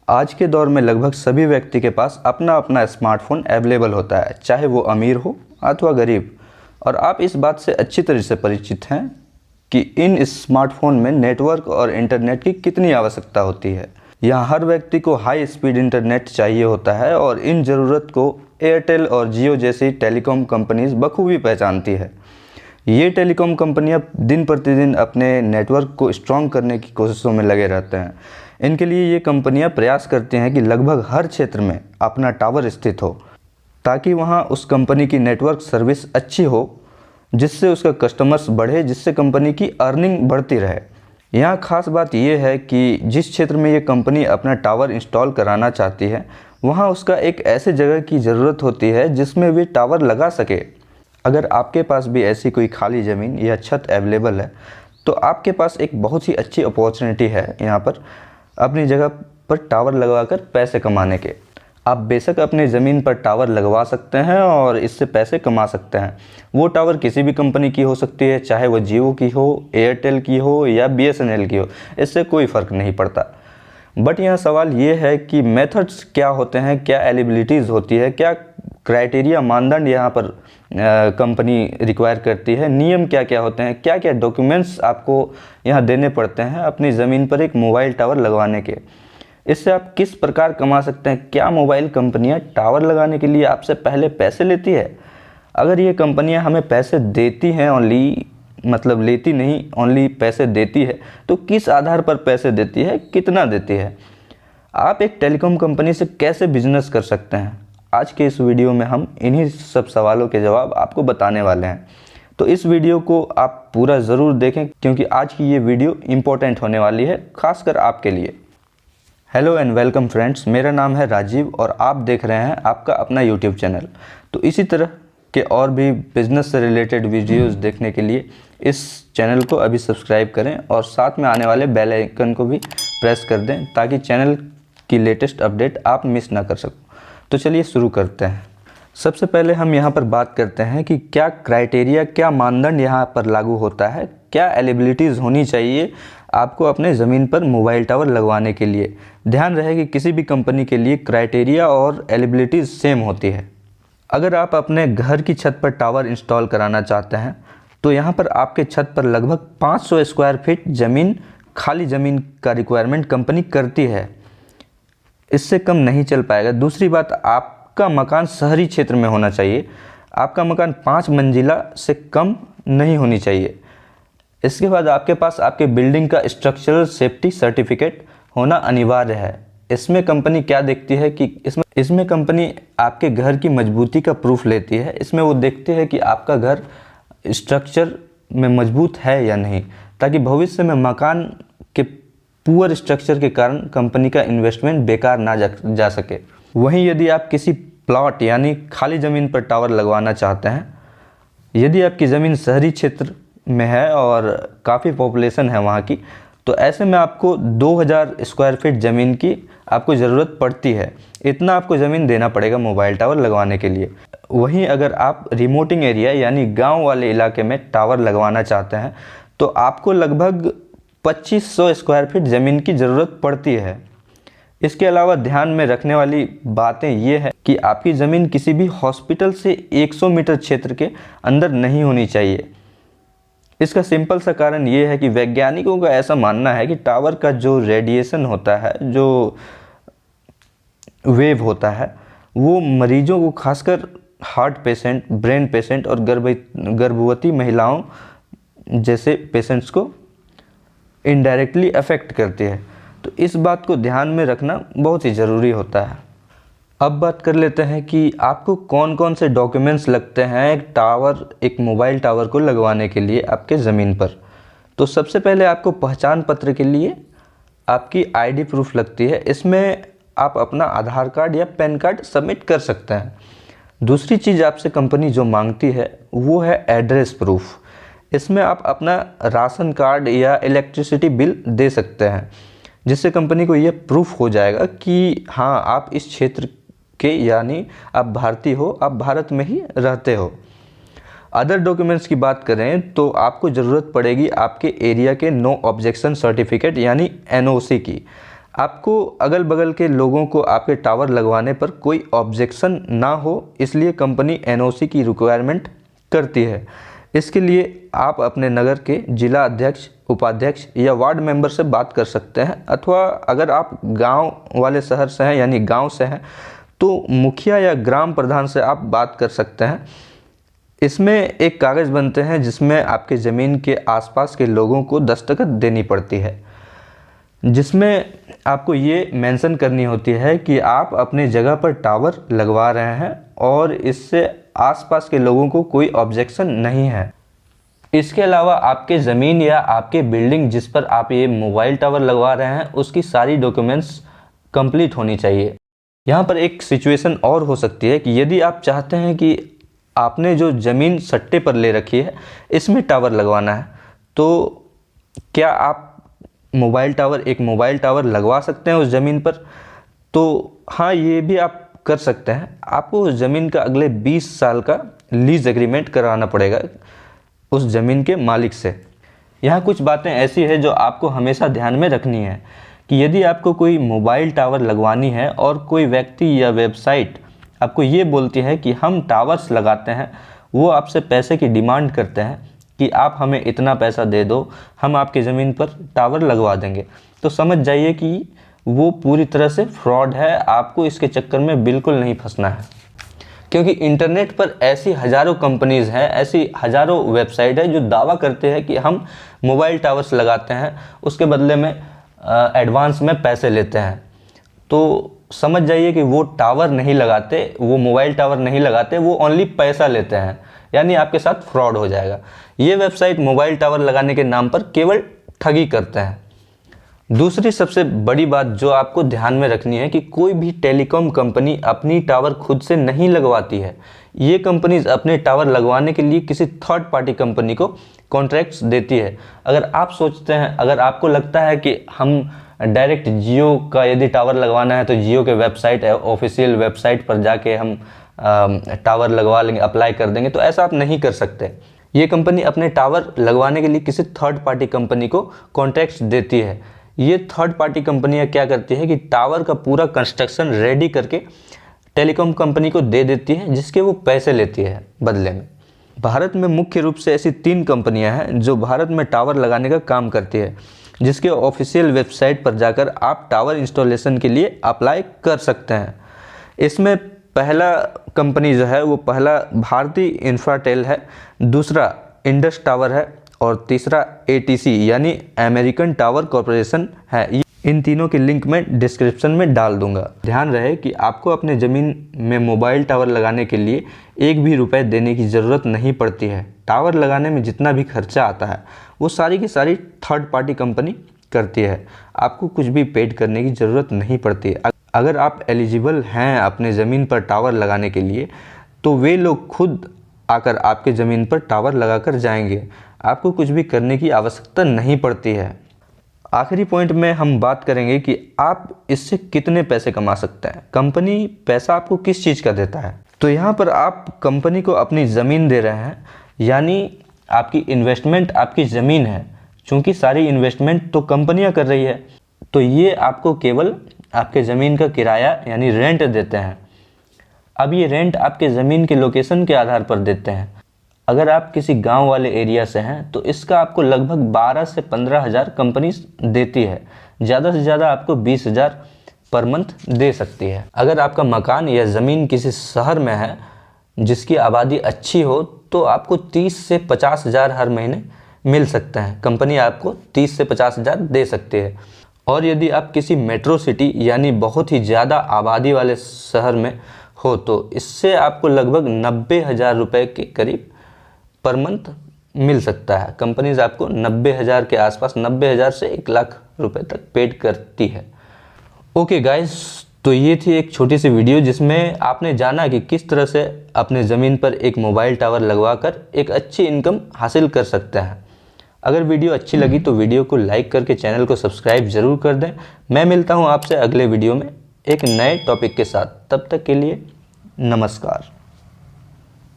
आज के दौर में लगभग सभी व्यक्ति के पास अपना अपना स्मार्टफोन अवेलेबल होता है, चाहे वो अमीर हो अथवा गरीब। और आप इस बात से अच्छी तरह से परिचित हैं कि इन स्मार्टफोन में नेटवर्क और इंटरनेट की कितनी आवश्यकता होती है। यहाँ हर व्यक्ति को हाई स्पीड इंटरनेट चाहिए होता है और इन ज़रूरत को एयरटेल और जियो जैसी टेलीकॉम कंपनीज बखूबी पहचानती है। ये टेलीकॉम कंपनियां दिन प्रतिदिन अपने नेटवर्क को स्ट्रॉन्ग करने की कोशिशों में लगे रहते हैं। इनके लिए ये कंपनियां प्रयास करती हैं कि लगभग हर क्षेत्र में अपना टावर स्थित हो, ताकि वहां उस कंपनी की नेटवर्क सर्विस अच्छी हो, जिससे उसका कस्टमर्स बढ़े, जिससे कंपनी की अर्निंग बढ़ती रहे। यहाँ खास बात यह है कि जिस क्षेत्र में ये कंपनी अपना टावर इंस्टॉल कराना चाहती है, वहाँ उसका एक ऐसे जगह की ज़रूरत होती है जिसमें वे टावर लगा सके। अगर आपके पास भी ऐसी कोई खाली ज़मीन या छत अवेलेबल है, तो आपके पास एक बहुत ही अच्छी अपॉर्चुनिटी है यहाँ पर अपनी जगह पर टावर लगवाकर पैसे कमाने के। आप बेशक अपनी ज़मीन पर टावर लगवा सकते हैं और इससे पैसे कमा सकते हैं। वो टावर किसी भी कंपनी की हो सकती है, चाहे वो जियो की हो, एयरटेल की हो या BSNL की हो, इससे कोई फ़र्क नहीं पड़ता। बट यहाँ सवाल ये है कि मेथड्स क्या होते हैं, क्या एलिजिबिलिटीज़ होती है, क्या क्राइटेरिया मानदंड यहाँ पर कंपनी रिक्वायर करती है, नियम क्या क्या होते हैं, क्या क्या डॉक्यूमेंट्स आपको यहाँ देने पड़ते हैं अपनी ज़मीन पर एक मोबाइल टावर लगवाने के। इससे आप किस प्रकार कमा सकते हैं। क्या मोबाइल कंपनियाँ टावर लगाने के लिए आपसे पहले पैसे लेती है? अगर ये कंपनियाँ हमें पैसे देती हैं, ओनली मतलब लेती नहीं, ओनली पैसे देती है, तो किस आधार पर पैसे देती है, कितना देती है? आप एक टेलीकॉम कंपनी से कैसे बिजनेस कर सकते हैं? आज के इस वीडियो में हम इन्हीं सब सवालों के जवाब आपको बताने वाले हैं। तो इस वीडियो को आप पूरा ज़रूर देखें, क्योंकि आज की ये वीडियो इम्पोर्टेंट होने वाली है, खासकर आपके लिए। हेलो एंड वेलकम फ्रेंड्स, मेरा नाम है राजीव और आप देख रहे हैं आपका अपना यूट्यूब चैनल। तो इसी तरह के और भी बिजनेस से रिलेटेड वीडियोस देखने के लिए इस चैनल को अभी सब्सक्राइब करें और साथ में आने वाले बेल आइकन को भी प्रेस कर दें, ताकि चैनल की लेटेस्ट अपडेट आप मिस ना कर सको। तो चलिए शुरू करते हैं। सबसे पहले हम यहाँ पर बात करते हैं कि क्या क्राइटेरिया, क्या मानदंड यहाँ पर लागू होता है, क्या एलिजिबिलिटीज़ होनी चाहिए आपको अपने ज़मीन पर मोबाइल टावर लगवाने के लिए। ध्यान रहे कि किसी भी कंपनी के लिए क्राइटेरिया और एलिजिबिलिटीज़ सेम होती है। अगर आप अपने घर की छत पर टावर इंस्टॉल कराना चाहते हैं, तो यहाँ पर आपके छत पर लगभग 500 स्क्वायर फीट ज़मीन, खाली ज़मीन का रिक्वायरमेंट कंपनी करती है। इससे कम नहीं चल पाएगा। दूसरी बात, आपका मकान शहरी क्षेत्र में होना चाहिए। आपका मकान 5 मंजिला से कम नहीं होनी चाहिए। इसके बाद आपके पास आपके बिल्डिंग का स्ट्रक्चरल सेफ्टी सर्टिफिकेट होना अनिवार्य है। इसमें कंपनी क्या देखती है कि इसमें कंपनी आपके घर की मजबूती का प्रूफ लेती है। इसमें वो देखती है कि आपका घर स्ट्रक्चर में मजबूत है या नहीं, ताकि भविष्य में मकान के पुअर स्ट्रक्चर के कारण कंपनी का इन्वेस्टमेंट बेकार ना जा सके। वहीं यदि आप किसी प्लॉट यानी खाली ज़मीन पर टावर लगवाना चाहते हैं, यदि आपकी ज़मीन शहरी क्षेत्र में है और काफ़ी पॉपुलेशन है वहाँ की, तो ऐसे में आपको 2000 स्क्वायर फीट ज़मीन की आपको ज़रूरत पड़ती है। इतना आपको ज़मीन देना पड़ेगा मोबाइल टावर लगवाने के लिए। वहीं अगर आप रिमोटिंग एरिया यानी गांव वाले इलाके में टावर लगवाना चाहते हैं, तो आपको लगभग 2500 स्क्वायर फीट ज़मीन की ज़रूरत पड़ती है। इसके अलावा ध्यान में रखने वाली बातें ये है कि आपकी ज़मीन किसी भी हॉस्पिटल से 100 मीटर क्षेत्र के अंदर नहीं होनी चाहिए। इसका सिंपल सा कारण ये है कि वैज्ञानिकों का ऐसा मानना है कि टावर का जो रेडिएशन होता है, जो वेव होता है, वो मरीजों को, खासकर हार्ट पेशेंट, ब्रेन पेशेंट और गर्भवती महिलाओं जैसे पेशेंट्स को इनडायरेक्टली अफेक्ट करती है। तो इस बात को ध्यान में रखना बहुत ही ज़रूरी होता है। अब बात कर लेते हैं कि आपको कौन कौन से डॉक्यूमेंट्स लगते हैं एक मोबाइल टावर को लगवाने के लिए आपके ज़मीन पर। तो सबसे पहले आपको पहचान पत्र के लिए आपकी ID प्रूफ लगती है। इसमें आप अपना आधार कार्ड या पैन कार्ड सबमिट कर सकते हैं। दूसरी चीज़ आपसे कंपनी जो मांगती है वो है एड्रेस प्रूफ। इसमें आप अपना राशन कार्ड या इलेक्ट्रिसिटी बिल दे सकते हैं, जिससे कंपनी को ये प्रूफ हो जाएगा कि हाँ, आप इस क्षेत्र के, यानी आप भारतीय हो, आप भारत में ही रहते हो। अदर डॉक्यूमेंट्स की बात करें तो आपको ज़रूरत पड़ेगी आपके एरिया के नो ऑब्जेक्शन सर्टिफिकेट यानी NOC की। आपको अगल बगल के लोगों को आपके टावर लगवाने पर कोई ऑब्जेक्शन ना हो, इसलिए कंपनी एनओसी की रिक्वायरमेंट करती है। इसके लिए आप अपने नगर के जिला अध्यक्ष, उपाध्यक्ष या वार्ड मेंबर से बात कर सकते हैं, अथवा अगर आप गांव वाले शहर से हैं यानी गांव से हैं तो मुखिया या ग्राम प्रधान से आप बात कर सकते हैं। इसमें एक कागज़ बनते हैं जिसमें आपके ज़मीन के आसपास के लोगों को दस्तखत देनी पड़ती है, जिसमें आपको ये मेंशन करनी होती है कि आप अपने जगह पर टावर लगवा रहे हैं और इससे आसपास के लोगों को कोई ऑब्जेक्शन नहीं है। इसके अलावा आपके ज़मीन या आपके बिल्डिंग जिस पर आप ये मोबाइल टावर लगवा रहे हैं उसकी सारी डॉक्यूमेंट्स कंप्लीट होनी चाहिए। यहाँ पर एक सिचुएशन और हो सकती है कि यदि आप चाहते हैं कि आपने जो ज़मीन सट्टे पर ले रखी है इसमें टावर लगवाना है, तो क्या आप एक मोबाइल टावर लगवा सकते हैं उस ज़मीन पर? तो हाँ, ये भी आप कर सकते हैं। आपको उस ज़मीन का अगले 20 साल का लीज एग्रीमेंट कराना पड़ेगा उस ज़मीन के मालिक से। यहाँ कुछ बातें ऐसी है जो आपको हमेशा ध्यान में रखनी है कि यदि आपको कोई मोबाइल टावर लगवानी है और कोई व्यक्ति या वेबसाइट आपको ये बोलती है कि हम टावर्स लगाते हैं, वो आपसे पैसे की डिमांड करते हैं कि आप हमें इतना पैसा दे दो, हम आपकी ज़मीन पर टावर लगवा देंगे, तो समझ जाइए कि वो पूरी तरह से फ्रॉड है। आपको इसके चक्कर में बिल्कुल नहीं फंसना है, क्योंकि इंटरनेट पर ऐसी हज़ारों कंपनीज़ हैं, ऐसी हज़ारों वेबसाइट है जो दावा करते हैं कि हम मोबाइल टावर्स लगाते हैं, उसके बदले में एडवांस में पैसे लेते हैं। तो समझ जाइए कि वो टावर नहीं लगाते, वो मोबाइल टावर नहीं लगाते, वो ओनली पैसा लेते हैं, यानी आपके साथ फ्रॉड हो जाएगा। ये वेबसाइट मोबाइल टावर लगाने के नाम पर केवल ठगी करते हैं। दूसरी सबसे बड़ी बात जो आपको ध्यान में रखनी है कि कोई भी टेलीकॉम कंपनी अपनी टावर खुद से नहीं लगवाती है। ये कंपनीज अपने टावर लगवाने के लिए किसी थर्ड पार्टी कंपनी को कॉन्ट्रैक्ट्स देती है। अगर आप सोचते हैं, अगर आपको लगता है कि हम डायरेक्ट जियो का यदि टावर लगवाना है तो जियो के वेबसाइट है, ऑफिशियल वेबसाइट पर जाके हम टावर लगवा लेंगे, अप्लाई कर देंगे, तो ऐसा आप नहीं कर सकते। ये कंपनी अपने टावर लगवाने के लिए किसी थर्ड पार्टी कंपनी को कॉन्ट्रैक्ट्स देती है। ये थर्ड पार्टी कंपनियां क्या करती है कि टावर का पूरा कंस्ट्रक्शन रेडी करके टेलीकॉम कंपनी को दे देती है, जिसके वो पैसे लेती है बदले में। भारत में मुख्य रूप से ऐसी 3 कंपनियां हैं जो भारत में टावर लगाने का काम करती है, जिसके ऑफिशियल वेबसाइट पर जाकर आप टावर इंस्टॉलेशन के लिए अप्लाई कर सकते हैं। इसमें पहला कंपनी जो है वो पहला भारती इंफ्राटेल है, दूसरा इंडस टावर है और तीसरा ATC यानी अमेरिकन टावर कॉरपोरेशन है। इन तीनों के लिंक मैं डिस्क्रिप्शन में डाल दूंगा। ध्यान रहे कि आपको अपने ज़मीन में मोबाइल टावर लगाने के लिए 1 भी रुपए देने की ज़रूरत नहीं पड़ती है। टावर लगाने में जितना भी खर्चा आता है वो सारी की सारी थर्ड पार्टी कंपनी करती है। आपको कुछ भी पेड करने की ज़रूरत नहीं पड़ती है। अगर आप एलिजिबल हैं अपने ज़मीन पर टावर लगाने के लिए तो वे लोग खुद आकर आपके ज़मीन पर टावर लगाकर जाएंगे। आपको कुछ भी करने की आवश्यकता नहीं पड़ती है। आखिरी पॉइंट में हम बात करेंगे कि आप इससे कितने पैसे कमा सकते हैं। कंपनी पैसा आपको किस चीज़ का देता है? तो यहाँ पर आप कंपनी को अपनी ज़मीन दे रहे हैं, यानी आपकी इन्वेस्टमेंट आपकी ज़मीन है। चूँकि सारी इन्वेस्टमेंट तो कंपनियाँ कर रही है, तो ये आपको केवल आपके ज़मीन का किराया यानी रेंट देते हैं। अब ये रेंट आपके ज़मीन के लोकेशन के आधार पर देते हैं। अगर आप किसी गांव वाले एरिया से हैं तो इसका आपको लगभग 12 से 15 हज़ार कंपनी देती है। ज़्यादा से ज़्यादा आपको 20 हज़ार पर मंथ दे सकती है। अगर आपका मकान या ज़मीन किसी शहर में है जिसकी आबादी अच्छी हो तो आपको 30 से 50 हज़ार हर महीने मिल सकते हैं। कंपनी आपको 30 से 50 हज़ार दे सकती है। और यदि आप किसी मेट्रो सिटी यानी बहुत ही ज़्यादा आबादी वाले शहर में हो तो इससे आपको लगभग 90 हज़ार रुपये के करीब पर मंथ मिल सकता है। कंपनीज आपको 90 हज़ार के आसपास, 90 हज़ार से 1 लाख रुपए तक पेड करती है। ओके गाइस, तो ये थी एक छोटी सी वीडियो जिसमें आपने जाना कि किस तरह से अपने ज़मीन पर एक मोबाइल टावर लगवाकर एक अच्छी इनकम हासिल कर सकते हैं। अगर वीडियो अच्छी लगी तो वीडियो को लाइक करके चैनल को सब्सक्राइब ज़रूर कर दें। मैं मिलता हूँ आपसे अगले वीडियो में एक नए टॉपिक के साथ। तब तक के लिए नमस्कार।